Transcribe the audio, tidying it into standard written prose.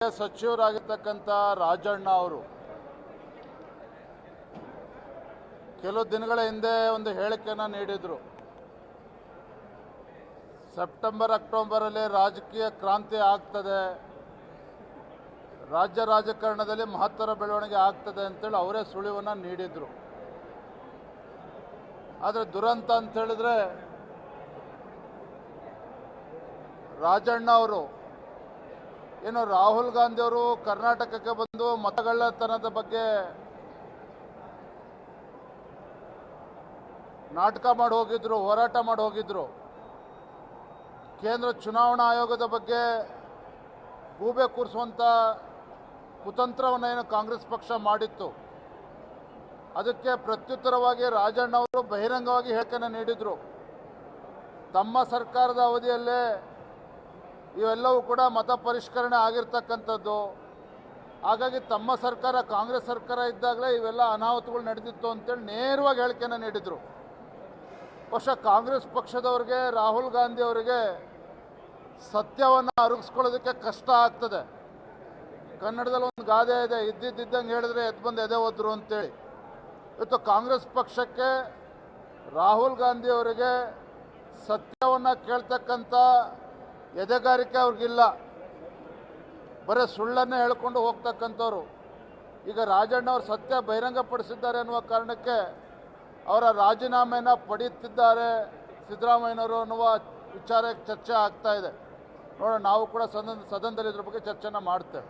ಸಚಿವರಾಗಿರ್ತಕ್ಕಂಥ ರಾಜಣ್ಣ ಅವರು ಕೆಲವು ದಿನಗಳ ಹಿಂದೆ ಒಂದು ಹೇಳಿಕೆಯನ್ನು ನೀಡಿದರು. ಸೆಪ್ಟೆಂಬರ್ ಅಕ್ಟೋಬರಲ್ಲಿ ರಾಜಕೀಯ ಕ್ರಾಂತಿ ಆಗ್ತದೆ, ರಾಜ್ಯ ರಾಜಕಾರಣದಲ್ಲಿ ಮಹತ್ತರ ಬೆಳವಣಿಗೆ ಆಗ್ತದೆ ಅಂತೇಳಿ ಅವರೇ ಸುಳಿವನ್ನು ನೀಡಿದರು. ಆದರೆ ದುರಂತ ಅಂತ ಹೇಳಿದ್ರೆ ರಾಜಣ್ಣ ಅವರು ಏನು ರಾಹುಲ್ ಗಾಂಧಿ ಅವರು ಕರ್ನಾಟಕಕ್ಕೆ ಬಂದು ಮತಗಳ್ಳತನದ ಬಗ್ಗೆ ನಾಟಕ ಮಾಡಿ ಹೋಗಿದ್ರು, ಹೋರಾಟ ಮಾಡಿ ಹೋಗಿದ್ರು. ಕೇಂದ್ರ ಚುನಾವಣಾ ಆಯೋಗದ ಬಗ್ಗೆ ಗೂಬೆ ಕೂರಿಸುವಂಥ ಕುತಂತ್ರವನ್ನು ಏನು ಕಾಂಗ್ರೆಸ್ ಪಕ್ಷ ಮಾಡಿತ್ತು, ಅದಕ್ಕೆ ಪ್ರತ್ಯುತ್ತರವಾಗಿ ರಾಜಣ್ಣ ಅವರು ಬಹಿರಂಗವಾಗಿ ಹೇಳಿಕೆಯನ್ನು ನೀಡಿದರು. ತಮ್ಮ ಸರ್ಕಾರದ ಅವಧಿಯಲ್ಲೇ ಇವೆಲ್ಲವೂ ಕೂಡ ಮತ ಪರಿಷ್ಕರಣೆ ಆಗಿರ್ತಕ್ಕಂಥದ್ದು, ಹಾಗಾಗಿ ತಮ್ಮ ಸರ್ಕಾರ ಕಾಂಗ್ರೆಸ್ ಸರ್ಕಾರ ಇದ್ದಾಗಲೇ ಇವೆಲ್ಲ ಅನಾಹುತಗಳು ನಡೆದಿತ್ತು ಅಂತೇಳಿ ನೇರವಾಗಿ ಹೇಳಿಕೆಯನ್ನು ನೀಡಿದರು. ಬಹುಶಃ ಕಾಂಗ್ರೆಸ್ ಪಕ್ಷದವ್ರಿಗೆ, ರಾಹುಲ್ ಗಾಂಧಿ ಅವರಿಗೆ ಸತ್ಯವನ್ನು ಅರಗಿಸ್ಕೊಳ್ಳೋದಕ್ಕೆ ಕಷ್ಟ ಆಗ್ತದೆ. ಕನ್ನಡದಲ್ಲಿ ಒಂದು ಗಾದೆ ಇದೆ, ಇದ್ದಿದ್ದಂಗೆ ಹೇಳಿದ್ರೆ ಎದ್ದು ಬಂದು ಎದೆ ಹೋದ್ರು ಅಂತೇಳಿ. ಇವತ್ತು ಕಾಂಗ್ರೆಸ್ ಪಕ್ಷಕ್ಕೆ, ರಾಹುಲ್ ಗಾಂಧಿ ಅವರಿಗೆ ಸತ್ಯವನ್ನು ಕೇಳ್ತಕ್ಕಂಥ ಎದೆಗಾರಿಕೆ ಅವ್ರಿಗಿಲ್ಲ. ಬರೀ ಸುಳ್ಳನ್ನೇ ಹೇಳ್ಕೊಂಡು ಹೋಗ್ತಕ್ಕಂಥವ್ರು. ಈಗ ರಾಜಣ್ಣ ಅವರು ಸತ್ಯ ಬಹಿರಂಗಪಡಿಸಿದ್ದಾರೆ ಅನ್ನುವ ಕಾರಣಕ್ಕೆ ಅವರ ರಾಜೀನಾಮೆಯನ್ನು ಪಡೆಯುತ್ತಿದ್ದಾರೆ ಸಿದ್ದರಾಮಯ್ಯನವರು ಅನ್ನುವ ವಿಚಾರ ಚರ್ಚೆ ಆಗ್ತಾ ಇದೆ. ನೋಡೋಣ, ನಾವು ಕೂಡ ಸದನದಲ್ಲಿ ಇದ್ರ ಬಗ್ಗೆ ಚರ್ಚೆನ ಮಾಡ್ತೇವೆ.